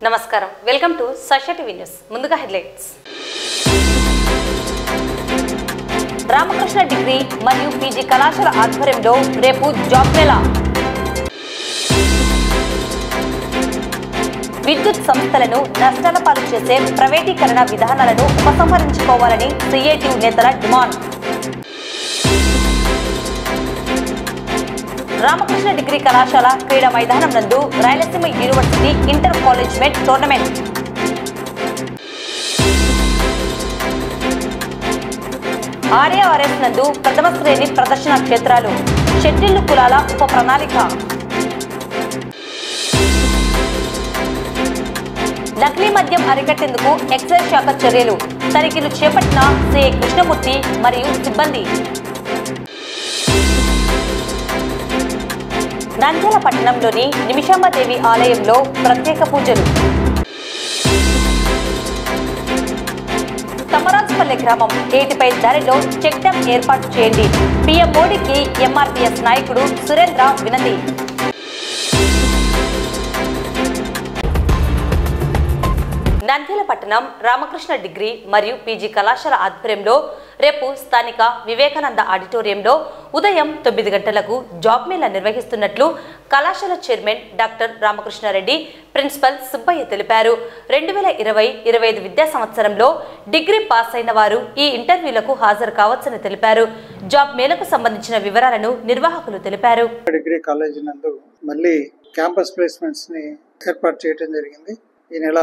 నమస్కారం, welcome to సష TV news. ముందుగా headlines. Ramakrishna degree మరియు పీజీ కళాశాల ఆధ్వర్యంలో రేపు జాబ్ మేళా. విద్యుత్ సంస్థలను నష్టాల పాలు చేసే ప్రైవేటీకరణ విధానాలను ఉపసంహరించుకోవాలని క్రియేటివ్ నేతల డిమాండ్. రామకృష్ణ డిగ్రీ కళాశాల క్రీడా మైదానం నందు రాయలసీమ యూనివర్సిటీ ఇంటర్ కాలేజ్ మెట్ టోర్నమెంట్. ఆర్ఏఆర్ఎస్ నందు ప్రథమ శ్రేణి ప్రదర్శన క్షేత్రాలు, షెడ్యూల్డ్ కులాల ఉప ప్రణాళిక. నకిలీ మద్యం అరికట్టేందుకు ఎక్సైజ్ శాఖ చర్యలు, తనిఖీలు చేపట్టిన సిఐ కృష్ణమూర్తి మరియు సిబ్బంది. నంద్యాల పట్టణంలోని నిమిషాంబదేవి ఆలయంలో ప్రత్యేక పూజలు. తమరాజ్పల్లె గ్రామం ఏటిపై దారిలో చెక్ డ్యాం ఏర్పాటు చేయండి. పీఎం మోడీకి ఎంఆర్పీఎస్ నాయకుడు సురేంద్ర వినతి. నంద్యాల పట్టణం రామకృష్ణ డిగ్రీ మరియు పీజీ కళాశాల ఆధ్వర్యంలో రేపు స్థానిక వివేకానంద ఆడిటోరియంలో ఉదయం 9 గంటలకు జాబ్ మేళా నిర్వహిస్తున్నట్లు కళాశాల chairman doctor Ramakrishna Reddy, principal Subbaiah తెలిపారు. 2020-25 విద్యా సంవత్సరంలో డిగ్రీ పాస్ అయిన వారు ఈ ఇంటర్వ్యూలకు హాజరు కావచ్చని తెలిపారు. జాబ్ మేళకు సంబంధించిన వివరాలను నిర్వాహకులు తెలిపారు. డిగ్రీ కాలేజీ నందు మళ్ళీ క్యాంపస్ ప్లేస్మెంట్స్ ని ఏర్పాటు చేయడం జరిగింది. ఈ నెల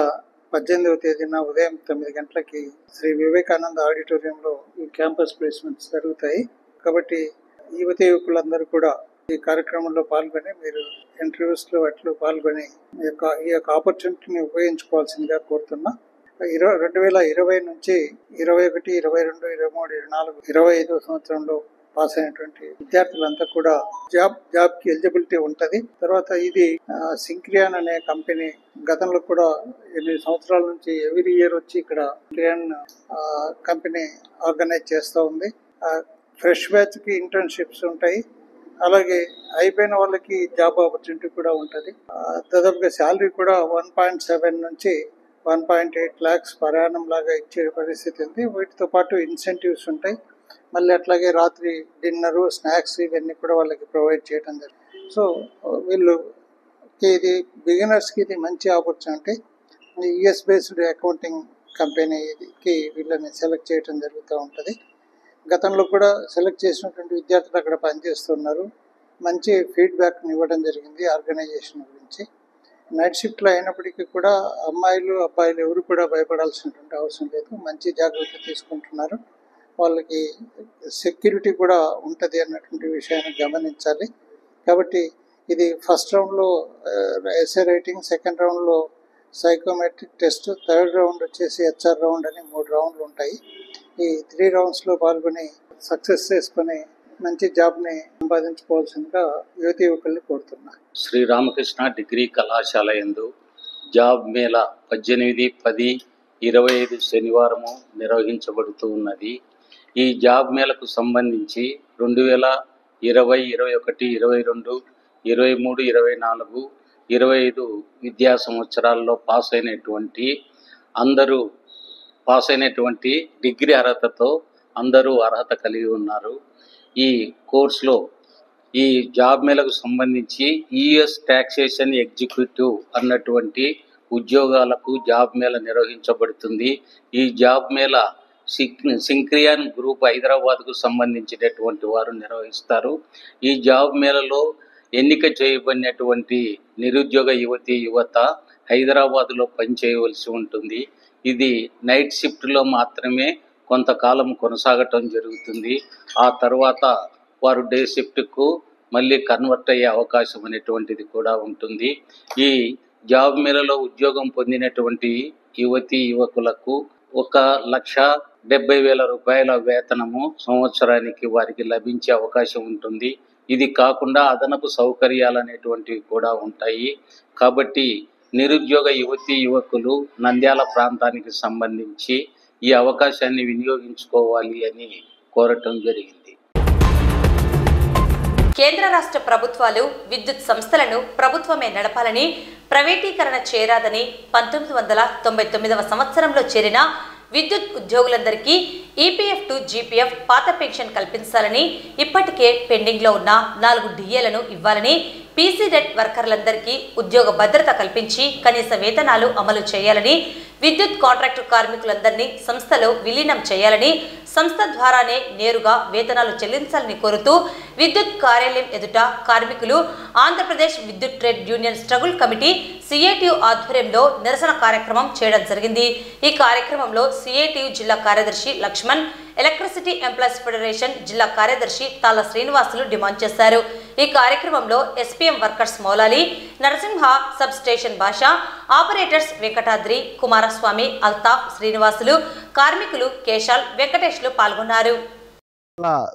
18వ తేదీన ఉదయం 9 గంటలకి శ్రీ వివేకానంద ఆడిటోరియంలో ఈ క్యాంపస్ ప్లేస్మెంట్స్ జరుగుతాయి. కాబట్టి యువకులందరూ కూడా ఈ కార్యక్రమంలో పాల్గొని మీరు ఇంటర్వ్యూస్ లో అట్లు పాల్గొని ఈ యొక్క ఆపర్చునిటీని ఉపయోగించుకోవాల్సిందిగా కోరుతున్నా. 2020 నుంచి 21, 22, 23, 24, 25 సంవత్సరంలో పాస్ అయినటువంటి విద్యార్థులంతా కూడా జాబ్ కి ఎలిజిబిలిటీ ఉంటది. తర్వాత ఇది సింక్రియాన్ అనే కంపెనీ గతంలో కూడా 8 సంవత్సరాల నుంచి ఎవ్రీ ఇయర్ వచ్చి ఇక్కడ సింక్రియాన్ కంపెనీ ఆర్గనైజ్ చేస్తూ ఉంది. ఫ్రెష్ బ్యాచ్ కి ఇంటర్న్షిప్స్ ఉంటాయి. అలాగే అయిపోయిన వాళ్ళకి జాబ్ ఆపర్చునిటీ కూడా ఉంటుంది. దాదాపుగా శాలరీ కూడా 1.7 నుంచి 1.8 lakhs పర్ యానం లాగా ఇచ్చే పరిస్థితి ఉంది. వీటితో పాటు ఇన్సెంటివ్స్ ఉంటాయి. మళ్ళీ అట్లాగే రాత్రి డిన్నరు, స్నాక్స్ ఇవన్నీ కూడా వాళ్ళకి ప్రొవైడ్ చేయడం జరుగుతుంది. సో ఇది బిగినర్స్కి ఇది మంచి ఆపర్చునిటీ. యుఎస్ బేస్డ్ అకౌంటింగ్ కంపెనీకి వీళ్ళని సెలెక్ట్ చేయడం జరుగుతూ ఉంటుంది. గతంలో కూడా సెలెక్ట్ చేసినటువంటి విద్యార్థులు అక్కడ పనిచేస్తున్నారు. మంచి ఫీడ్బ్యాక్ని ఇవ్వడం జరిగింది ఆర్గనైజేషన్ గురించి. నైట్ షిఫ్ట్లో అయినప్పటికీ కూడా అమ్మాయిలు అబ్బాయిలు ఎవరు కూడా భయపడాల్సినటువంటి అవసరం లేదు. మంచి జాగ్రత్త తీసుకుంటున్నారు. వాళ్ళకి సెక్యూరిటీ కూడా ఉంటుంది అన్నటువంటి విషయాన్ని గమనించాలి. కాబట్టి ఇది ఫస్ట్ రౌండ్లో ఎస్ఏ రైటింగ్, సెకండ్ రౌండ్లో సైకోమెట్రిక్ టెస్ట్, థర్డ్ రౌండ్ వచ్చేసి హెచ్ఆర్ రౌండ్ అని 3 రౌండ్లు ఉంటాయి. ఈ 3 రౌండ్స్లో పాల్గొని సక్సెస్ చేసుకుని మంచి జాబ్ని సంపాదించుకోవాల్సిందిగా యువకుల్ని కోరుతున్నా. శ్రీ రామకృష్ణ డిగ్రీ కళాశాల యందు జాబ్ మేళా 18, 10, 25 శనివారము నిర్వహించబడుతూ ఉన్నది. ఈ జాబ్ మేళకు సంబంధించి 2020, 21, 22, 23, 24, 25 విద్యా సంవత్సరాల్లో పాస్ అయినటువంటి డిగ్రీ అర్హతతో అందరూ అర్హత కలిగి ఉన్నారు. ఈ కోర్సులో ఈ జాబ్ మేళకు సంబంధించి యుఎస్ టాక్సేషన్ ఎగ్జిక్యూటివ్ అన్నటువంటి ఉద్యోగాలకు జాబ్ మేళా నిర్వహించబడుతుంది. ఈ జాబ్ మేళా సింక్రియాన్ గ్రూప్ హైదరాబాద్కు సంబంధించినటువంటి వారు నిర్వహిస్తారు. ఈ జాబ్ మేళలో ఎన్నిక చేయబడినటువంటి నిరుద్యోగ యువత హైదరాబాద్లో పనిచేయవలసి ఉంటుంది. ఇది నైట్ షిఫ్ట్లో మాత్రమే కొంతకాలం కొనసాగటం జరుగుతుంది. ఆ తర్వాత వారు డే షిఫ్ట్కు మళ్ళీ కన్వర్ట్ అయ్యే అవకాశం అనేటువంటిది కూడా ఉంటుంది. ఈ జాబ్ మేళలో ఉద్యోగం పొందినటువంటి యువకులకు 1,70,000 రూపాయల వేతనము సంవత్సరానికి వారికి లభించే అవకాశం ఉంటుంది. ఇది కాకుండా అదనపు సౌకర్యాలు అనేటువంటివి కూడా ఉంటాయి. కాబట్టి నిరుద్యోగ యువకులు నంద్యాల ప్రాంతానికి సంబంధించి ఈ అవకాశాన్ని వినియోగించుకోవాలి అని కోరటం జరిగింది. కేంద్ర రాష్ట్ర ప్రభుత్వాలు విద్యుత్ సంస్థలను ప్రభుత్వమే నడపాలని, ప్రైవేటీకరణ చేయరాదని 1999వ సంవత్సరంలో చేరిన విద్యుత్ ఉద్యోగులందరికీ ఈపీఎఫ్ టు జీపీఎఫ్ పాత పెన్షన్ కల్పించాలని, ఇప్పటికే పెండింగ్లో ఉన్న 4 డిఏలను ఇవ్వాలని, పీసీడెట్ వర్కర్లందరికీ ఉద్యోగ భద్రత కల్పించి కనీస వేతనాలు అమలు చేయాలని, విద్యుత్ కాంట్రాక్టు కార్మికులందరినీ సంస్థలో విలీనం చేయాలని, సంస్థ ద్వారానే నేరుగా వేతనాలు చెల్లించాలని కోరుతూ విద్యుత్ కార్యాలయం ఎదుట కార్మికులు ఆంధ్రప్రదేశ్ విద్యుత్ trade union struggle committee CITU ఆధ్వర్యంలో నిరసన కార్యక్రమం చేయడం జరిగింది. ఈ కార్యక్రమంలో సిఐటియు జిల్లా కార్యదర్శి లక్ష్మణ్, ఎలక్ట్రిసిటీ ఎంప్లాయీస్ ఫెడరేషన్ జిల్లా కార్యదర్శి తాళ్ళ శ్రీనివాసులు డిమాండ్ చేశారు. ఈ కార్యక్రమంలో SPM workers Moula Ali, Narasimha, sub station భాష, ఆపరేటర్స్ వెంకటాద్రి, కుమారస్వామి, అల్తాఫ్, శ్రీనివాసులు, కార్మికులు కేశాల్, వెంకటేష్లు పాల్గొన్నారు.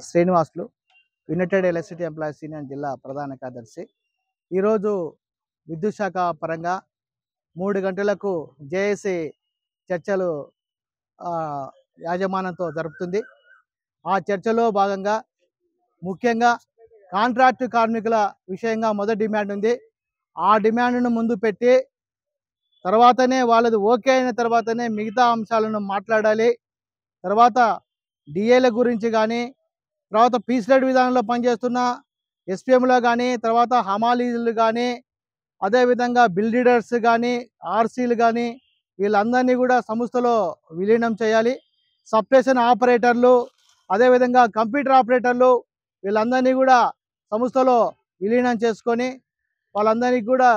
Srinivasulu, United electricity employees union జిల్లా ప్రధాన కార్యదర్శి. ఈరోజు విద్యుత్ శాఖ పరంగా 3 గంటలకు జేఏసీ చర్చలు యాజమాన్యంతో జరుపుతుంది. ఆ చర్చలో భాగంగా ముఖ్యంగా కాంట్రాక్టు కార్మికుల విషయంగా మొదటి డిమాండ్ ఉంది. ఆ డిమాండ్ను ముందు పెట్టి తర్వాతనే వాళ్ళది ఓకే అయిన తర్వాతనే మిగతా అంశాలను మాట్లాడాలి. తర్వాత డిఏల గురించి కానీ, తర్వాత పీసీడెట్ విధానంలో పనిచేస్తున్న ఎస్పీఎంలో కానీ, తర్వాత హమాలీలు కానీ, అదేవిధంగా బిల్ రీడర్స్ కానీ, ఆర్సీలు కానీ, వీళ్ళందరినీ కూడా సంస్థలో విలీనం చేయాలి. సబ్స్టేషన్ ఆపరేటర్లు, అదేవిధంగా కంప్యూటర్ ఆపరేటర్లు, వీళ్ళందరినీ కూడా సంస్థలో విలీనం చేసుకొని వాళ్ళందరికీ కూడా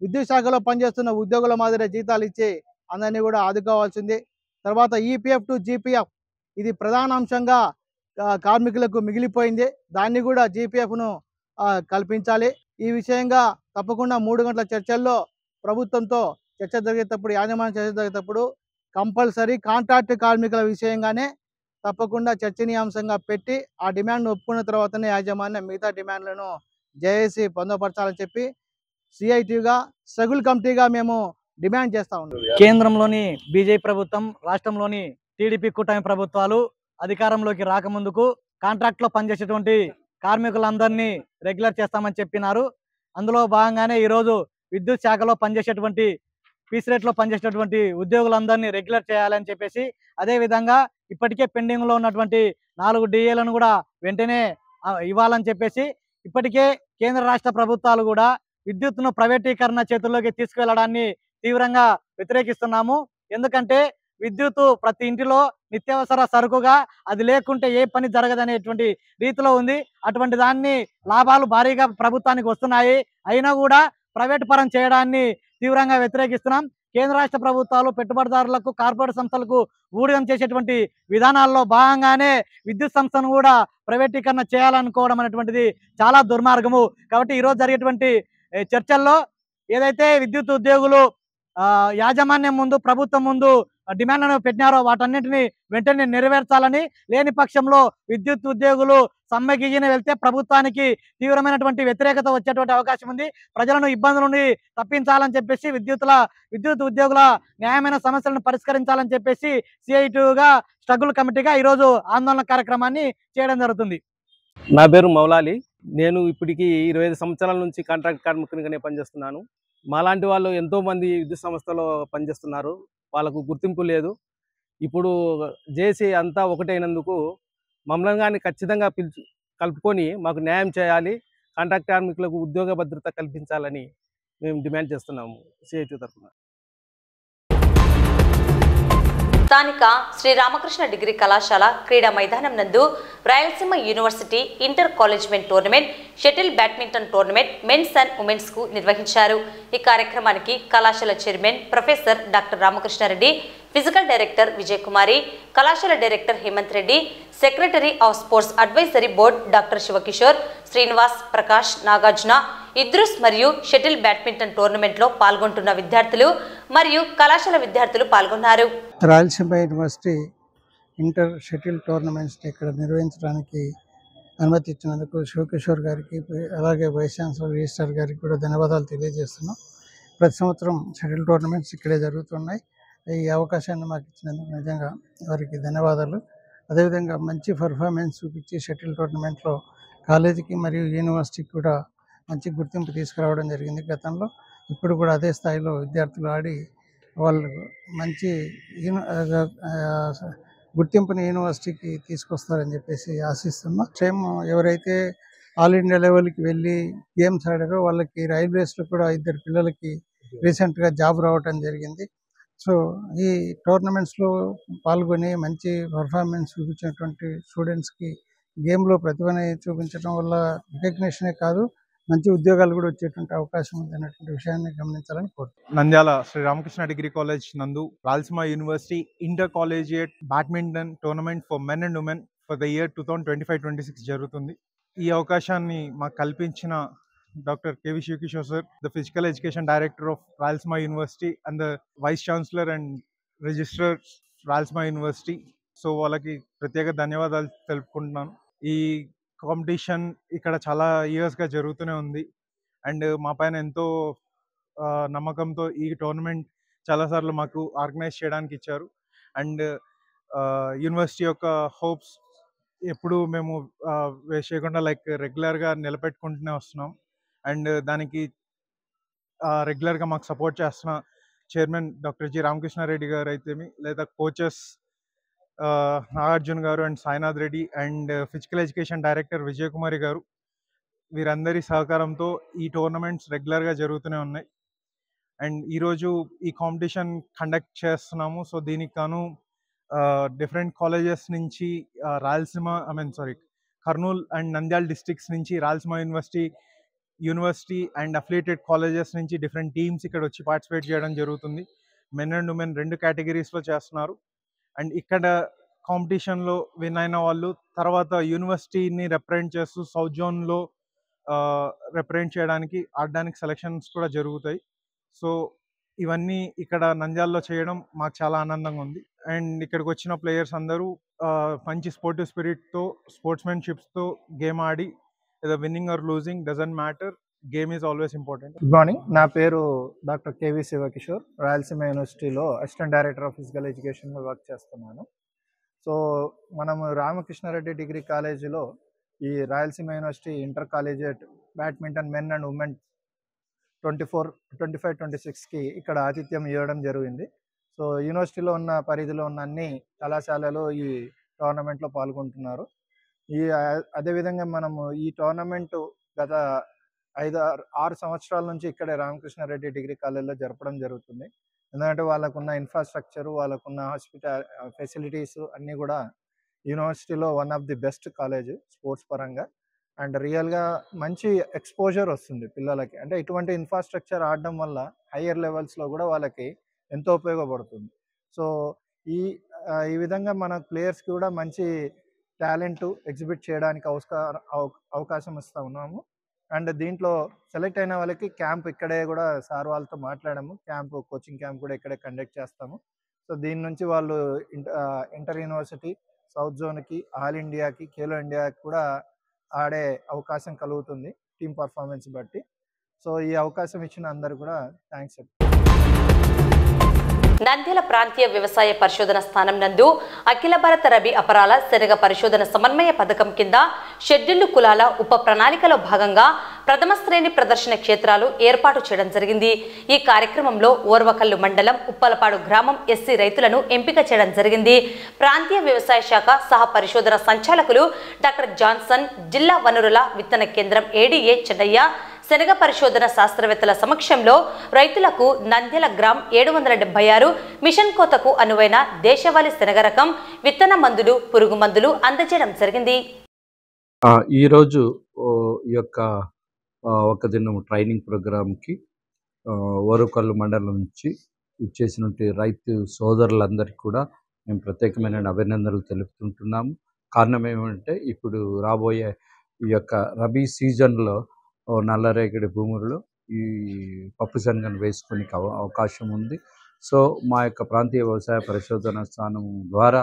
విద్యుత్ శాఖలో పనిచేస్తున్న ఉద్యోగుల మాదిరి జీతాలు ఇచ్చి అందరినీ కూడా ఆదుకోవాల్సింది. తర్వాత ఈపీఎఫ్ టు జీపీఎఫ్ ఇది ప్రధాన అంశంగా కార్మికులకు మిగిలిపోయింది. దాన్ని కూడా జీపీఎఫ్ను కల్పించాలి. ఈ విషయంగా తప్పకుండా 3 గంటల చర్చల్లో ప్రభుత్వంతో చర్చ జరిగేటప్పుడు, యాజమాన్య చర్చ జరిగేటప్పుడు కంపల్సరీ కాంట్రాక్ట్ కార్మికుల విషయంగానే తప్పకుండా చర్చనీయాంశంగా పెట్టి ఆ డిమాండ్ను ఒప్పుకున్న తర్వాతనే యాజమాన్యం మిగతా డిమాండ్లను జేఏసీ పొందపరచాలని చెప్పి సిఐటిగా స్ట్రగుల్ కమిటీగా మేము డిమాండ్ చేస్తా ఉన్నాం. కేంద్రంలోని బీజేపీ ప్రభుత్వం, రాష్ట్రంలోని టీడీపీ కూటమి ప్రభుత్వాలు అధికారంలోకి రాకముందుకు కాంట్రాక్ట్లో పనిచేసేటువంటి కార్మికులందరినీ రెగ్యులర్ చేస్తామని చెప్పినారు. అందులో భాగంగానే ఈరోజు విద్యుత్ శాఖలో పనిచేసేటువంటి పీసీడెట్లో పనిచేసేటువంటి ఉద్యోగులందరినీ రెగ్యులర్ చేయాలని చెప్పేసి, అదేవిధంగా ఇప్పటికే పెండింగ్లో ఉన్నటువంటి 4 డిఏలను కూడా వెంటనే ఇవ్వాలని చెప్పేసి, ఇప్పటికే కేంద్ర రాష్ట్ర ప్రభుత్వాలు కూడా విద్యుత్తును ప్రైవేటీకరణ చేతుల్లోకి తీసుకువెళ్ళడాన్ని తీవ్రంగా వ్యతిరేకిస్తున్నాము. ఎందుకంటే విద్యుత్తు ప్రతి ఇంటిలో నిత్యావసర సరుకుగా, అది లేకుంటే ఏ పని జరగదనేటువంటి రీతిలో ఉంది. అటువంటి దాన్ని లాభాలు భారీగా ప్రభుత్వానికి వస్తున్నాయి. అయినా కూడా ప్రైవేట్ పరం చేయడాన్ని తీవ్రంగా వ్యతిరేకిస్తున్నాం. కేంద్ర రాష్ట్ర ప్రభుత్వాలు పెట్టుబడిదారులకు, కార్పొరేట్ సంస్థలకు ఊడిగం చేసేటువంటి విధానాల్లో భాగంగానే విద్యుత్ సంస్థను కూడా ప్రైవేటీకరణ చేయాలనుకోవడం అనేటువంటిది చాలా దుర్మార్గము. కాబట్టి ఈరోజు జరిగేటువంటి చర్చల్లో ఏదైతే విద్యుత్ ఉద్యోగులు యాజమాన్యం ముందు, ప్రభుత్వం ముందు డిమాండ్లను పెట్టినారో వాటన్నింటినీ వెంటనే నెరవేర్చాలని, లేని పక్షంలో విద్యుత్ ఉద్యోగులు సమ్మెకి వెళ్తే ప్రభుత్వానికి తీవ్రమైనటువంటి వ్యతిరేకత వచ్చేటువంటి అవకాశం ఉంది. ప్రజలను ఇబ్బందుల నుండి తప్పించాలని చెప్పేసి, విద్యుత్ ఉద్యోగుల న్యాయమైన సమస్యలను పరిష్కరించాలని చెప్పేసి సిఐటియుగా స్ట్రగుల్ కమిటీగా ఈరోజు ఆందోళన కార్యక్రమాన్ని చేయడం జరుగుతుంది. నా పేరు మౌలాలి. నేను ఇప్పటికి 25 సంవత్సరాల నుంచి కాంట్రాక్ట్ కార్మికునిగానే పనిచేస్తున్నాను. మాలాంటి వాళ్ళు ఎంతోమంది విద్యుత్ సంస్థలో పనిచేస్తున్నారు. వాళ్ళకు గుర్తింపు లేదు. ఇప్పుడు జేసీ అంతా ఒకటైనందుకు మమ్మల్ని కానీ ఖచ్చితంగా కలుపుకొని మాకు న్యాయం చేయాలి, కాంట్రాక్ట్ కార్మికులకు ఉద్యోగ భద్రత కల్పించాలని మేము డిమాండ్ చేస్తున్నాము సిఐటి తరఫున. స్థానిక శ్రీరామకృష్ణ డిగ్రీ కళాశాల క్రీడా మైదానం నందు Rayalaseema university inter college men tournament, shuttle badminton tournament mens and womens కు నిర్వహించారు. ఈ కార్యక్రమానికి కళాశాల chairman professor doctor Ramakrishna Reddy, physical director Vijay Kumari, కళాశాల director Hemanth Reddy, secretary of sports advisory board doctor Sivakishore, Srinivas, Prakash, Nagarjuna, Idrus మరియు షటిల్ బ్యాడ్మింటన్ టోర్నమెంట్లో పాల్గొంటున్న విద్యార్థులు మరియు కళాశాల విద్యార్థులు పాల్గొన్నారు. రాయలసీమ యూనివర్సిటీ ఇంటర్ షటిల్ టోర్నమెంట్స్ని ఇక్కడ నిర్వహించడానికి అనుమతి ఇచ్చినందుకు శివకిషోర్ గారికి, అలాగే వైస్ ఛాన్సలర్ రిజిస్ట్రార్ గారికి కూడా ధన్యవాదాలు తెలియజేస్తున్నాం. ప్రతి సంవత్సరం షటిల్ టోర్నమెంట్స్ ఇక్కడే జరుగుతున్నాయి. ఈ అవకాశాన్ని మాకు ఇచ్చినందుకు నిజంగా వారికి ధన్యవాదాలు. అదేవిధంగా మంచి పర్ఫార్మెన్స్ చూపించి షటిల్ టోర్నమెంట్లో కాలేజీకి మరియు యూనివర్సిటీకి కూడా మంచి గుర్తింపు తీసుకురావడం జరిగింది గతంలో. ఇప్పుడు కూడా అదే స్థాయిలో విద్యార్థులు ఆడి వాళ్ళు మంచి గుర్తింపుని యూనివర్సిటీకి తీసుకొస్తారని చెప్పేసి ఆశిస్తున్నా. సేమ్ ఎవరైతే ఆల్ ఇండియా లెవెల్కి వెళ్ళి గేమ్స్ ఆడారో వాళ్ళకి రైల్వేస్లో కూడా 2 పిల్లలకి రీసెంట్గా జాబ్ రావడం జరిగింది. సో ఈ టోర్నమెంట్స్లో పాల్గొని మంచి పర్ఫార్మెన్స్ చూపించినటువంటి స్టూడెంట్స్కి గేమ్లో ప్రతిభని చూపించడం వల్ల రికగ్నిషనే కాదు, మంచి ఉద్యోగాలు కూడా వచ్చేటువంటి అవకాశం ఉంది అన్నటువంటి విషయాన్ని గమనించాలని కోరుతున్నాను. నంద్యాల శ్రీ రామకృష్ణ డిగ్రీ కాలేజ్ నందు Rayalaseema university inter collegiate badminton tournament for men and women for the year 2025-26 జరుగుతుంది. ఈ అవకాశాన్ని మాకు కల్పించిన doctor KV Shivakishore sir, the physical education director of Rayalaseema university and the vice chancellor and registrar Rayalaseema university. So వాళ్ళకి ప్రత్యేక ధన్యవాదాలు తెలుపుకుంటున్నాను. ఈ కాంపిటీషన్ ఇక్కడ చాలా ఇయర్స్గా జరుగుతూనే ఉంది అండ్ మా పైన ఎంతో నమ్మకంతో ఈ టోర్నమెంట్ చాలాసార్లు మాకు ఆర్గనైజ్ చేయడానికి ఇచ్చారు. అండ్ యూనివర్సిటీ యొక్క హోప్స్ ఎప్పుడు మేము వేస్ట్ చేయకుండా రెగ్యులర్గా నిలబెట్టుకుంటూనే వస్తున్నాం. అండ్ దానికి రెగ్యులర్గా మాకు సపోర్ట్ చేస్తున్న చైర్మన్ డాక్టర్ జి రామకృష్ణారెడ్డి గారు అయితేమి, లేదా కోచెస్ నాగార్జున గారు and Sainath Reddy and physical education director Vijayakumari గారు, వీరందరి సహకారంతో ఈ టోర్నమెంట్స్ రెగ్యులర్గా జరుగుతూనే ఉన్నాయి. అండ్ ఈరోజు ఈ కాంపిటీషన్ కండక్ట్ చేస్తున్నాము. సో దీనికి గాను డిఫరెంట్ కాలేజెస్ నుంచి కర్నూలు అండ్ నంద్యాల డిస్ట్రిక్ట్స్ నుంచి Rayalaseema university and affiliated colleges నుంచి డిఫరెంట్ టీమ్స్ ఇక్కడ వచ్చి పార్టిసిపేట్ చేయడం జరుగుతుంది. మెన్ అండ్ ఉమెన్ 2 కేటగిరీస్లో చేస్తున్నారు. అండ్ ఇక్కడ కాంపిటీషన్లో విన్ అయిన వాళ్ళు తర్వాత యూనివర్సిటీని రిప్రజెంట్ చేస్తూ సౌత్ జోన్లో రిప్రజెంట్ చేయడానికి ఆడడానికి సెలక్షన్స్ కూడా జరుగుతాయి. సో ఇవన్నీ ఇక్కడ నంద్యాలలో చేయడం మాకు చాలా ఆనందంగా ఉంది. అండ్ ఇక్కడికి వచ్చిన ప్లేయర్స్ అందరూ మంచి స్పోర్టివ్ స్పిరిట్తో, స్పోర్ట్స్మెన్షిప్స్తో గేమ్ ఆడి, ఏదో winning or losing doesn't matter, game is always important. Good morning, నా పేరు డాక్టర్ కేవి శివకిషోర్. రాయలసీమ యూనివర్సిటీలో అసిస్టెంట్ డైరెక్టర్ ఆఫ్ ఫిజికల్ ఎడ్యుకేషన్లో వర్క్ చేస్తున్నాను. సో మనము రామకృష్ణారెడ్డి డిగ్రీ కాలేజీలో ఈ Rayalaseema university inter collegiate badminton men and women 25-26కి ఇక్కడ ఆతిథ్యం ఇవ్వడం జరిగింది. సో యూనివర్సిటీలో ఉన్న పరిధిలో ఉన్న అన్ని కళాశాలలు ఈ టోర్నమెంట్లో పాల్గొంటున్నారు. అదేవిధంగా మనము ఈ టోర్నమెంటు గత 5-6 సంవత్సరాల నుంచి ఇక్కడే రామకృష్ణారెడ్డి డిగ్రీ కాలేజీలో జరపడం జరుగుతుంది. ఎందుకంటే వాళ్ళకున్న ఇన్ఫ్రాస్ట్రక్చరు, వాళ్ళకున్న ఫెసిలిటీస్ అన్నీ కూడా యూనివర్సిటీలో one of the best college sports పరంగా. అండ్ రియల్గా మంచి ఎక్స్పోజర్ వస్తుంది పిల్లలకి. అంటే ఇటువంటి ఇన్ఫ్రాస్ట్రక్చర్ ఆడడం వల్ల హయ్యర్ లెవెల్స్లో కూడా వాళ్ళకి ఎంతో ఉపయోగపడుతుంది. సో ఈ విధంగా మన ప్లేయర్స్కి కూడా మంచి టాలెంట్ ఎగ్జిబిట్ చేయడానికి అవకాశం ఇస్తూ ఉన్నాము. అండ్ దీంట్లో సెలెక్ట్ అయిన వాళ్ళకి క్యాంప్ ఇక్కడే కూడా సార్ వాళ్ళతో మాట్లాడాము. కోచింగ్ క్యాంప్ కూడా ఇక్కడే కండక్ట్ చేస్తాము. సో దీని నుంచి వాళ్ళు ఇంటర్ యూనివర్సిటీ, సౌత్ జోన్కి, ఆల్ ఇండియాకి, ఖేలో ఇండియాకి కూడా ఆడే అవకాశం కలుగుతుంది టీమ్ పర్ఫార్మెన్స్ బట్టి. సో ఈ అవకాశం ఇచ్చిన అందరూ కూడా థ్యాంక్స్ చెప్తాను. నంద్యాల ప్రాంతీయ వ్యవసాయ పరిశోధన స్థానం నందు అఖిల భారత రబీ అపరాల శనగ పరిశోధన సమన్వయ పథకం కింద షెడ్యూల్డ్ కులాల ఉప ప్రణాళికలో భాగంగా ప్రథమ శ్రేణి ప్రదర్శన క్షేత్రాలు ఏర్పాటు చేయడం జరిగింది. ఈ కార్యక్రమంలో ఓర్వకల్లు మండలం ఉప్పలపాడు గ్రామం ఎస్సీ రైతులను ఎంపిక చేయడం జరిగింది. ప్రాంతీయ వ్యవసాయ శాఖ సహ పరిశోధన సంచాలకులు డాక్టర్ జాన్సన్, జిల్లా వనరుల విత్తన కేంద్రం ఏడీఏ చెన్నయ్య, శనగ పరిశోధన శాస్త్రవేత్తల సమక్షంలో రైతులకు నంద్యాల గ్రామ్ 776 మిషన్ కోతకు అనువైన దేశవాళీ శనగ రకం విత్తన మందులు, పురుగు మందులు అందజేయడం జరిగింది. ఈరోజు ఈ యొక్క ఒక దినం ట్రైనింగ్ ప్రోగ్రామ్కి ఓరుకల్లు మండలం నుంచి ఇచ్చేసినటువంటి రైతు సోదరులందరికీ కూడా మేము ప్రత్యేకమైన అభినందనలు తెలుపుతుంటున్నాము. కారణం ఏమంటే ఇప్పుడు రాబోయే ఈ యొక్క రబీ సీజన్లో నల్లరేగడి భూముల్లో ఈ పప్పు శనగను వేసుకునే అవకాశం ఉంది. సో మా యొక్క ప్రాంతీయ వ్యవసాయ పరిశోధన స్థానం ద్వారా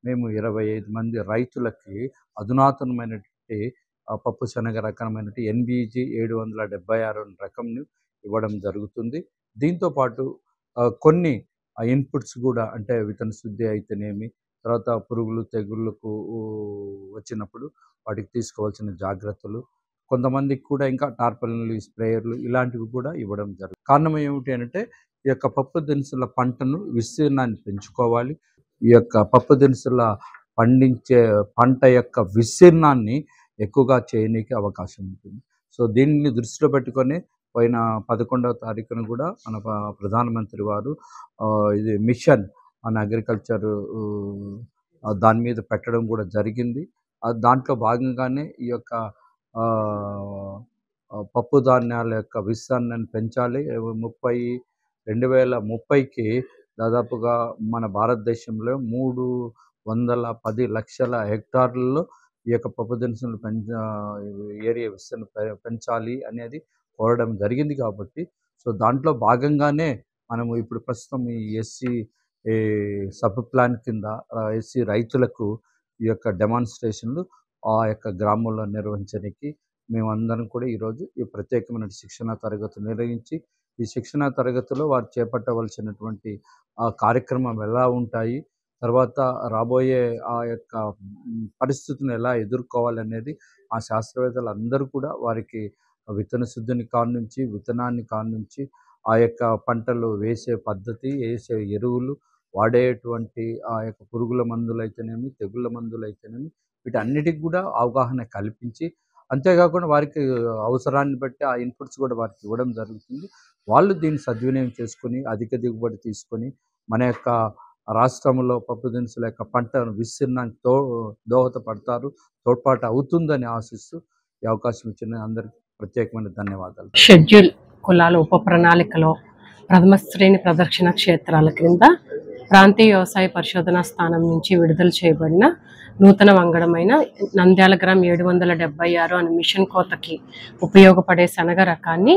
మేము 25 మంది రైతులకి అధునాతనమైనటువంటి పప్పు శనగ రకమైనటువంటి NBG 776 రకంను ఇవ్వడం జరుగుతుంది. దీంతోపాటు కొన్ని ఇన్పుట్స్ కూడా, అంటే విత్తన శుద్ధి అయితేనేమి, తర్వాత పురుగులు తెగుళ్ళకు వచ్చినప్పుడు వాటికి తీసుకోవాల్సిన జాగ్రత్తలు, కొంతమందికి కూడా ఇంకా టార్పలిన్లు, స్ప్రేయర్లు ఇలాంటివి కూడా ఇవ్వడం జరుగుతుంది. కారణం ఏమిటి అంటే ఈ యొక్క పప్పు దినుసుల పంటను విస్తీర్ణాన్ని పెంచుకోవాలి. ఈ యొక్క పప్పు దినుసుల పండించే పంట యొక్క విస్తీర్ణాన్ని ఎక్కువగా చేయనీకి అవకాశం ఉంటుంది. సో దీన్ని దృష్టిలో పెట్టుకొని పోయిన 11వ తారీఖున కూడా మన ప్రధానమంత్రి వారు ఇది మిషన్ ఆన్ అగ్రికల్చర్ దాని మీద పెట్టడం కూడా జరిగింది. దాంట్లో భాగంగానే ఈ యొక్క పప్పు ధాన్యాల యొక్క విస్తీర్ణాన్ని పెంచాలి. 2030కి దాదాపుగా మన భారతదేశంలో 310 లక్షల హెక్టార్లలో ఈ యొక్క పప్పు దినుసులు ఏరియా విస్తీర్ణం పెంచాలి అనేది కోరడం జరిగింది. కాబట్టి సో దాంట్లో భాగంగానే మనము ఇప్పుడు ప్రస్తుతం ఈ ఎస్సీ సబ్ ప్లాన్ కింద ఎస్సీ రైతులకు ఈ యొక్క డెమాన్స్ట్రేషన్లు ఆ యొక్క గ్రామంలో నిర్వహించడానికి మేమందరం కూడా ఈరోజు ఈ ప్రత్యేకమైన శిక్షణా తరగతులు నిర్వహించి ఈ శిక్షణా తరగతిలో వారు చేపట్టవలసినటువంటి ఆ కార్యక్రమం ఎలా ఉంటాయి, తర్వాత రాబోయే ఆ యొక్క పరిస్థితిని ఎలా ఎదుర్కోవాలనేది ఆ శాస్త్రవేత్తలు అందరూ కూడా వారికి విత్తన శుద్ధిని కానుంచి విత్తనాన్ని కానుంచి ఆ యొక్క పంటలు వేసే పద్ధతి, వేసే ఎరువులు, వాడేటువంటి ఆ యొక్క పురుగుల మందులు అయితేనేమి, తెగుళ్ళ మందులు అయితేనేమి, వీటన్నిటికి కూడా అవగాహన కల్పించి అంతేకాకుండా వారికి అవసరాన్ని బట్టి ఆ ఇన్పుట్స్ కూడా వారికి ఇవ్వడం జరుగుతుంది. వాళ్ళు దీన్ని సద్వినియోగం చేసుకొని అధిక దిగుబడి తీసుకొని మన యొక్క రాష్ట్రంలో పప్పు దినుసుల యొక్క పంట విస్తీర్ణానికి దోహదపడతారు, తోడ్పాటు అవుతుందని ఆశిస్తూ ఈ అవకాశం ఇచ్చిన అందరికీ ప్రత్యేకమైన ధన్యవాదాలు. షెడ్యూల్ కులాల ఉప ప్రణాళికలో ప్రథమ శ్రేణి ప్రదర్శన క్షేత్రాల క్రింద ప్రాంతీయ వ్యవసాయ పరిశోధనా స్థానం నుంచి విడుదల చేయబడిన నూతన వంగడమైన నంద్యాల గ్రామ్ 776 అనే మిషన్ కోతకి ఉపయోగపడే శనగ రకాన్ని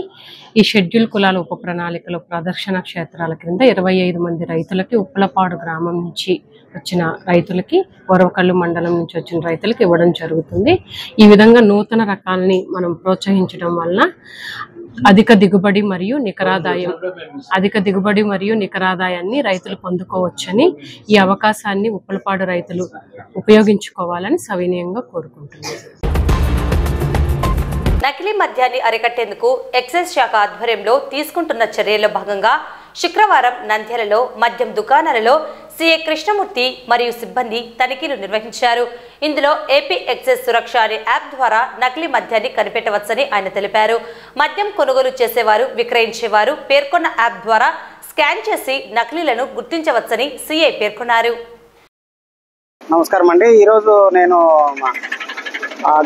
ఈ షెడ్యూల్ కులాల ఉప ప్రణాళికలో ప్రదర్శన క్షేత్రాల క్రింద 25 మంది రైతులకి ఉప్పలపాడు గ్రామం నుంచి వచ్చిన రైతులకి, వరవకల్లు మండలం నుంచి వచ్చిన రైతులకి ఇవ్వడం జరుగుతుంది. ఈ విధంగా నూతన రకాలని మనం ప్రోత్సహించడం వలన అధిక దిగుబడి మరియు నికరాదాయాన్ని రైతులు పొందుకోవచ్చని, ఈ అవకాశాన్ని ఉప్పలపాడు రైతులు ఉపయోగించుకోవాలని సవినయంగా కోరుకుంటున్నారు. నకిలీ మద్యాన్ని అరికట్టేందుకు ఎక్సైజ్ శాఖ ఆధ్వర్యంలో తీసుకుంటున్న చర్యల్లో భాగంగా శుక్రవారం నంద్యాలలో మద్యం దుకాణాలలో సిఐ కృష్ణమూర్తి మరియు సిబ్బంది తనిఖీలు నిర్వహించారు. ఇందులో ఏపీ ఎక్సైజ్ సురక్ష అనే యాప్ ద్వారా నకిలీ మద్యాన్ని కనిపెట్టవచ్చని ఆయన తెలిపారు. మద్యం కొనుగోలు చేసేవారు, విక్రయించేవారు పేర్కొన్న యాప్ ద్వారా స్కాన్ చేసి నకిలీలను గుర్తించవచ్చని సిఐ పేర్కొన్నారు. నమస్కారం అండి. ఈరోజు నేను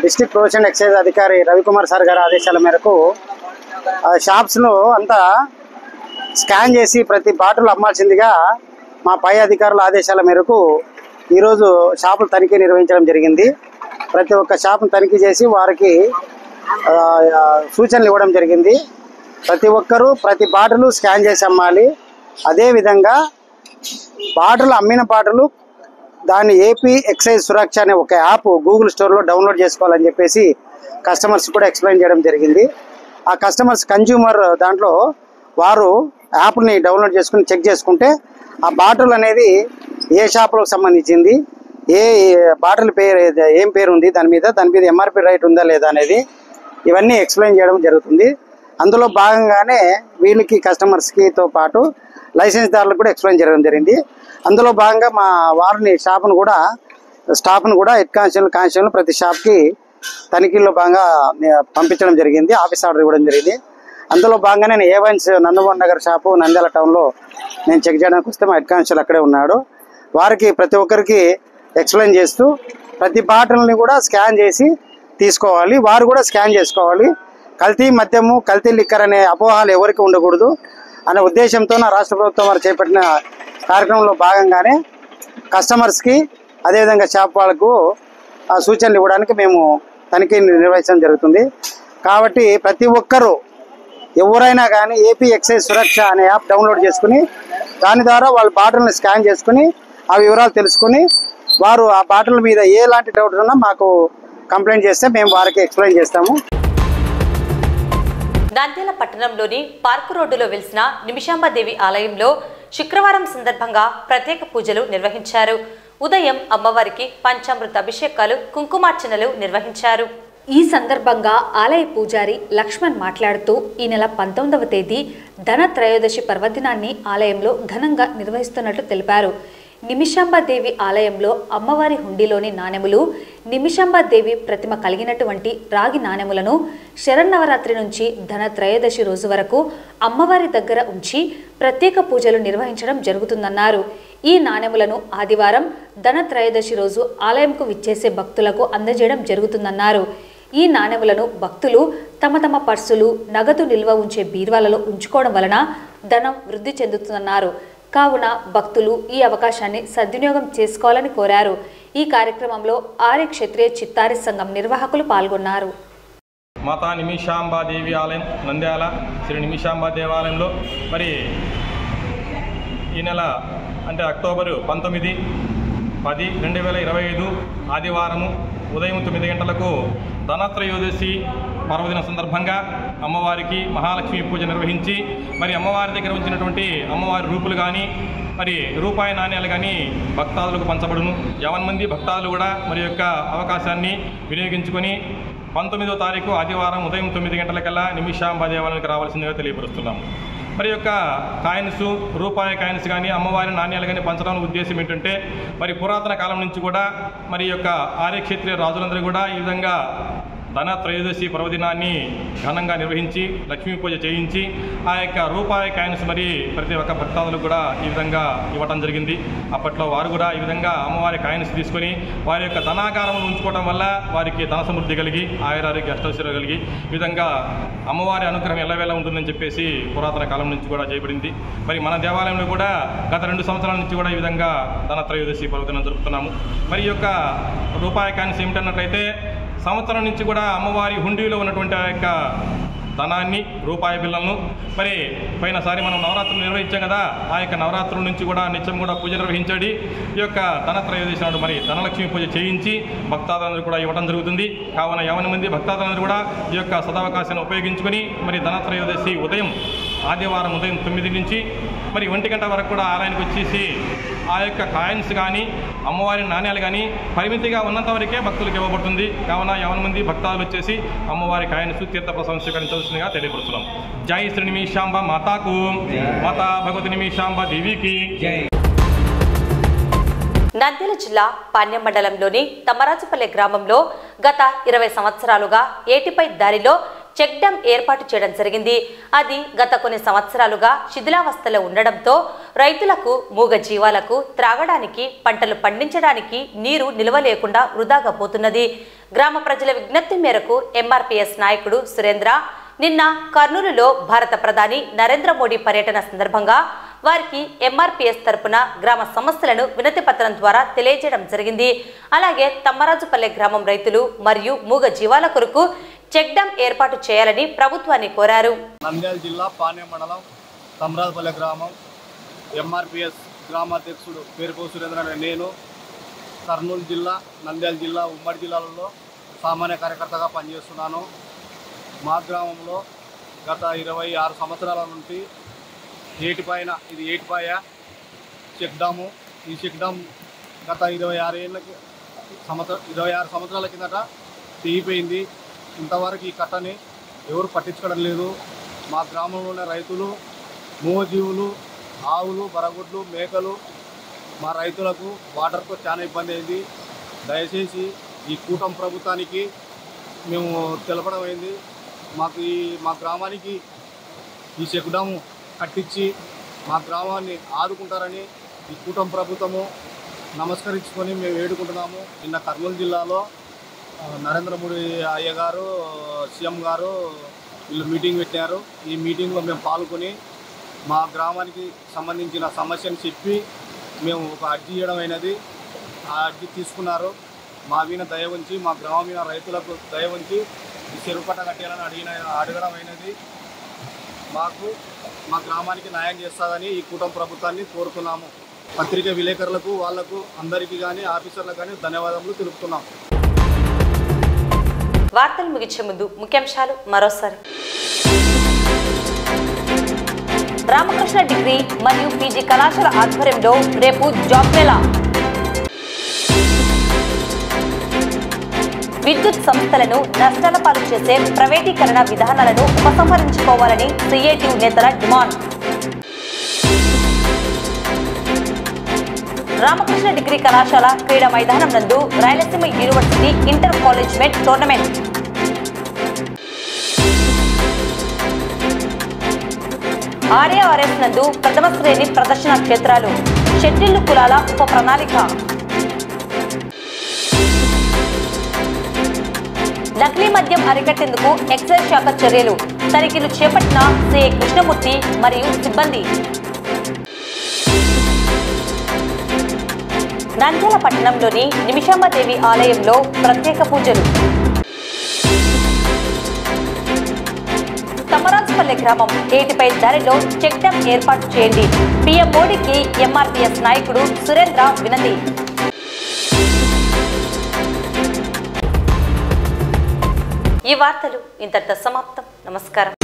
డిస్ట్రిక్ట్ ప్రొవిషన్ ఎక్సైజ్ అధికారి రవికుమార్ సార్ గారి ఆదేశాల మేరకు షాప్స్ను అంతా స్కాన్ చేసి ప్రతి బాటిల్ అమ్మాల్సిందిగా మా పై అధికారుల ఆదేశాల మేరకు ఈరోజు షాపులు తనిఖీ నిర్వహించడం జరిగింది. ప్రతి ఒక్క షాపును తనిఖీ చేసి వారికి సూచనలు ఇవ్వడం జరిగింది. ప్రతి ఒక్కరూ ప్రతి బాటిల్ స్కాన్ చేసి అమ్మాలి. అదేవిధంగా బాటిల్ అమ్మిన బాటిల్ దాన్ని ఏపీ ఎక్సైజ్ సురక్ష అనే ఒక యాప్ గూగుల్ స్టోర్లో డౌన్లోడ్ చేసుకోవాలని చెప్పేసి కస్టమర్స్ కూడా ఎక్స్ప్లెయిన్ చేయడం జరిగింది. ఆ కస్టమర్స్ కన్జ్యూమర్ దాంట్లో వారు యాప్ని డౌన్లోడ్ చేసుకుని చెక్ చేసుకుంటే ఆ బాటిల్ అనేది ఏ షాప్లోకి సంబంధించింది, ఏ బాటిల్ పేరు ఏం పేరు ఉంది, దాని మీద ఎంఆర్పి రైట్ ఉందా లేదా అనేది ఇవన్నీ ఎక్స్ప్లెయిన్ చేయడం జరుగుతుంది. అందులో భాగంగానే వీళ్ళకి కస్టమర్స్కితో పాటు లైసెన్స్ దారులకు కూడా ఎక్స్ప్లెయిన్ చేయడం జరిగింది. అందులో భాగంగా మా వారిని స్టాఫ్ను కూడా హెడ్ కానిస్టేబుల్ ప్రతి షాప్కి తనిఖీల్లో భాగంగా పంపించడం జరిగింది. ఆఫీస్ ఆర్డర్ ఇవ్వడం జరిగింది. అందులో భాగంగా నేను ఏవైన్స్ నందమోహన్ నగర్ షాపు నంద్యాల టౌన్లో నేను చెక్ చేయడానికి వస్తే మా హెడ్ కానిస్టేబుల్ అక్కడే ఉన్నాడు. వారికి ప్రతి ఒక్కరికి ఎక్స్ప్లెయిన్ చేస్తూ ప్రతి బాటిల్ని కూడా స్కాన్ చేసి తీసుకోవాలి, వారు కూడా స్కాన్ చేసుకోవాలి. కల్తీ మద్యము, కల్తీ లిక్కర్ అనే అపోహాలు ఎవరికి ఉండకూడదు అనే ఉద్దేశంతో నా రాష్ట్ర ప్రభుత్వం వారు చేపట్టిన కార్యక్రమంలో భాగంగానే కస్టమర్స్కి అదేవిధంగా షాప్ వాళ్ళకు సూచనలు ఇవ్వడానికి మేము తనిఖీ నిర్వహించడం జరుగుతుంది. కాబట్టి ప్రతి ఒక్కరూ ఎవరైనా కానీ ఏపీ ఎక్సైజ్ సురక్ష అనే యాప్ డౌన్లోడ్ చేసుకుని దాని ద్వారా వాళ్ళ బాటిల్ని స్కాన్ చేసుకుని ఆ వివరాలు తెలుసుకుని వారు ఆ బాటిల్ మీద ఎలాంటి డౌట్ ఉన్నా మాకు కంప్లైంట్ చేస్తే మేము వారికి ఎక్స్ప్లెయిన్ చేస్తాము. నంద్యాల పట్టణంలోని పార్కు రోడ్డులో వెలిసిన నిమిషాంబదేవి ఆలయంలో శుక్రవారం సందర్భంగా ప్రత్యేక పూజలు నిర్వహించారు. ఉదయం అమ్మవారికి పంచామృత అభిషేకాలు, కుంకుమార్చనలు నిర్వహించారు. ఈ సందర్భంగా ఆలయ పూజారి లక్ష్మణ్ మాట్లాడుతూ ఈ నెల 19వ తేదీ ధనత్రయోదశి పర్వదినాన్ని ఆలయంలో ఘనంగా నిర్వహిస్తున్నట్లు తెలిపారు. నిమిషాంబాదేవి ఆలయంలో అమ్మవారి హుండీలోని నాణెములు, నిమిషాంబాదేవి ప్రతిమ కలిగినటువంటి రాగి నాణెములను శరన్నవరాత్రి నుంచి ధనత్రయోదశి రోజు వరకు అమ్మవారి దగ్గర ఉంచి ప్రత్యేక పూజలు నిర్వహించడం జరుగుతుందన్నారు. ఈ నాణెములను ఆదివారం ధనత్రయోదశి రోజు ఆలయంకు విచ్చేసే భక్తులకు అందజేయడం జరుగుతుందన్నారు. ఈ నాణెములను భక్తులు తమ తమ పర్సులు, నగదు నిల్వ ఉంచే బీరువాలలో ఉంచుకోవడం వలన ధనం వృద్ధి చెందుతుందన్నారు. కావున భక్తులు ఈ అవకాశాన్ని సద్వినియోగం చేసుకోవాలని కోరారు. ఈ కార్యక్రమంలో ఆర్య క్షత్రియ చిత్తారి సంఘం నిర్వాహకులు పాల్గొన్నారు. మాతా నిమిషాంబాదేవి ఆలయం నంద్యాల శ్రీ నిమిషాంబా దేవాలయంలో మరి ఈ నెల అంటే అక్టోబరు 19, 10, 2025 ఆదివారము ఉదయం 9 గంటలకు ధనత్రయోదశి పర్వదిన సందర్భంగా అమ్మవారికి మహాలక్ష్మి పూజ నిర్వహించి మరి అమ్మవారి దగ్గర ఉంచినటువంటి అమ్మవారి రూపులు కానీ మరి రూపాయి నాణ్యాలు కానీ భక్తాదులకు పంచబడును. 50 మంది భక్తాదులు కూడా మరి యొక్క అవకాశాన్ని వినియోగించుకొని 19వ తారీఖు ఆదివారం ఉదయం 9 గంటలకల్లా నిమిషాంబా దేవాలయానికి రావాల్సిందిగా తెలియపరుస్తున్నాము. మరి యొక్క కాయిన్స్, రూపాయి కాయిన్స్ కానీ అమ్మవారి నాణ్యాలు కానీ పంచడానికి ఉద్దేశం ఏంటంటే మరి పురాతన కాలం నుంచి కూడా మరి యొక్క ఆర్యక్షత్రియ రాజులందరూ కూడా ఈ విధంగా ధనత్రయోదశి పర్వదినాన్ని ఘనంగా నిర్వహించి లక్ష్మీ పూజ చేయించి ఆ యొక్క రూపాయి కాయిన్స్ మరి ప్రతి ఒక్క భక్తాదులకు కూడా ఈ విధంగా ఇవ్వటం జరిగింది. అప్పట్లో వారు కూడా ఈ విధంగా అమ్మవారి కాయిన్స్ తీసుకొని వారి యొక్క ధనాగారమును ఉంచుకోవడం వల్ల వారికి ధన సమృద్ధి కలిగి ఆయురారోగ్య అష్టైశ్వర్యాలు కలిగి ఈ విధంగా అమ్మవారి అనుగ్రహం ఎల్లవేళ ఉంటుందని చెప్పేసి పురాతన కాలం నుంచి కూడా చేయబడింది. మరి మన దేవాలయంలో కూడా గత 2 సంవత్సరాల నుంచి కూడా ఈ విధంగా ధనత్రయోదశి పర్వదినం జరుపుతున్నాము. మరి ఈ యొక్క రూపాయి కాయిన్స్ ఏమిటన్నట్లయితే సంవత్సరం నుంచి కూడా అమ్మవారి హుండీలో ఉన్నటువంటి ఆ యొక్క ధనాన్ని, రూపాయి బిళ్ళలను మరి పోయినసారి మనం నవరాత్రులు నిర్వహించాం కదా, ఆ యొక్క నవరాత్రుల నుంచి కూడా నిత్యం కూడా పూజ నిర్వహించండి. ఈ యొక్క ధనత్రయోదశి నాడు మరి ధనలక్ష్మి పూజ చేయించి భక్తాదులందరూ కూడా ఇవ్వడం జరుగుతుంది. కావున 50 మంది భక్తాదులందరూ కూడా ఈ యొక్క సదవకాశాన్ని ఉపయోగించుకొని మరి ధనత్రయోదశి ఉదయం ఆదివారం ఉదయం 9 నుంచి మరి 1 గంట వరకు కూడా ఆలయానికి వచ్చేసి ఆ యొక్క కాయిన్స్ కానీ అమ్మవారి నాణ్యాలు కానీ పరిమితిగా ఉన్నంత వరకే భక్తులకు ఇవ్వబడుతుంది. కావున 50 మంది భక్తాదులు వచ్చేసి అమ్మవారి కాయిన్స్ తీర్థప్రసాదం స్వీకరించవలసిందిగా తెలియపరుస్తున్నాం. జై శ్రీ నిమిషాంబ మాతాకు, మాతా భగవతి నిమిషాంబ దేవికి జై. నంద్యాల జిల్లా పాణ్యం మండలంలోని తమ్మరాజుపల్లె గ్రామంలో గత 20 సంవత్సరాలుగా ఏటిపై దారిలో చెక్ డ్యాం ఏర్పాటు చేయడం జరిగింది. అది గత కొన్ని సంవత్సరాలుగా శిథిలావస్థలో ఉండడంతో రైతులకు, మూగ జీవాలకు త్రాగడానికి, పంటలు పండించడానికి నీరు నిల్వ లేకుండా వృధాగా పోతున్నది. గ్రామ ప్రజల విజ్ఞప్తి మేరకు ఎంఆర్పీఎస్ నాయకుడు సురేంద్ర నిన్న కర్నూలులో భారత ప్రధాని నరేంద్ర మోడీ పర్యటన సందర్భంగా వారికి ఎంఆర్పీఎస్ తరపున గ్రామ సమస్యలను వినతి పత్రం ద్వారా తెలియజేయడం జరిగింది. అలాగే తమ్మరాజుపల్లె గ్రామం రైతులు మరియు మూగ జీవాల కొరకు చెక్ డ్యాం ఏర్పాటు చేయాలని ప్రభుత్వాన్ని కోరారు. నంద్యాల జిల్లా పాణ్యం మండలం తమ్మరాజుపల్లె గ్రామం ఎంఆర్పీఎస్ గ్రామాధ్యక్షుడు పేరుకో సురేంద్ర అనే నేను కర్నూలు జిల్లా, నంద్యాల జిల్లా, ఉమ్మడి జిల్లాలలో సామాన్య కార్యకర్తగా పనిచేస్తున్నాను. మా గ్రామంలో గత 26 సంవత్సరాల నుండి ఏటిపైన, ఇది ఏటిపాయ చెక్ డ్యాము. ఈ చెక్ డ్యామ్ గత 26 సంవత్సరాల కిందట తెగిపోయింది. ఇంతవరకు ఈ కట్టని ఎవరు పట్టించుకోవడం లేదు. మా గ్రామంలో ఉన్న రైతులు, మూగజీవులు, ఆవులు, బరగొడ్లు, మేకలు, మా రైతులకు వాటర్తో చాలా ఇబ్బంది అయింది. దయచేసి ఈ కూటమి ప్రభుత్వానికి మేము తెలపడం అయింది. మా గ్రామానికి ఈ చెక్ డ్యాము కట్టించి మా గ్రామాన్ని ఆదుకుంటారని ఈ కూటమి ప్రభుత్వము నమస్కరించుకొని మేము వేడుకుంటున్నాము. నిన్న కర్నూలు జిల్లాలో నరేంద్ర మోడీ అయ్య గారు, సీఎం గారు వీళ్ళు మీటింగ్ పెట్టారు. ఈ మీటింగ్లో మేము పాల్గొని మా గ్రామానికి సంబంధించిన సమస్యను చెప్పి మేము ఒక అర్జీ ఇవ్వడం అయినది. ఆ అర్జీ తీసుకున్నారు. మా మీద దయ ఉంచి, మా గ్రామీణ రైతులకు దయ ఉంచి ఈ చెరుపట్ట కట్టాలని అడగడం అయినది. మా గ్రామానికి న్యాయం చేస్తుందని ఈ కూటమి ప్రభుత్వాన్ని కోరుతున్నాము. పత్రికా విలేకరులకు, వాళ్లకు అందరికీ కానీ ఆఫీసర్లకు కానీ ధన్యవాదాలు తెలుపుతున్నాం. వార్తలు ముగించే ముందు ముఖ్యాంశాలు మరోసారి. రామకృష్ణ డిగ్రీ మరియు పీజీ కళాశాల ఆధ్వర్యంలో రేపు జాబ్ మేళా. విద్యుత్ సంస్థలను నష్టాల పాలు చేసే ప్రైవేటీకరణ విధానాలను ఉపసంహరించుకోవాలని సిఐటియు నేతల డిమాండ్. రామకృష్ణ డిగ్రీ కళాశాల క్రీడా మైదానం నందు Rayalaseema university inter collegiate tournament. R A R S నందు ప్రథమ శ్రేణి ప్రదర్శన క్షేత్రాలు, షెడ్యూల్డ్ కులాల ఉప ప్రణాళిక. నకిలీ మద్యం అరికట్టేందుకు ఎక్సైజ్ శాఖ చర్యలు, తనిఖీలు చేపట్టిన సిఐ కృష్ణమూర్తి మరియు సిబ్బంది. నంద్యాల పట్టణంలోని నిమిషాంబదేవి ఆలయంలో ప్రత్యేక పూజలు. తమరాజపల్లె గ్రామం ఏటిపై దారిలో చెక్ డ్యాం ఏర్పాటు చేయండి. పీఎం మోడీకి ఎంఆర్పీఎస్ నాయకుడు సురేంద్ర వినతి. ఈ వార్తలు ఇంతటితో సమాప్తం. నమస్కారం.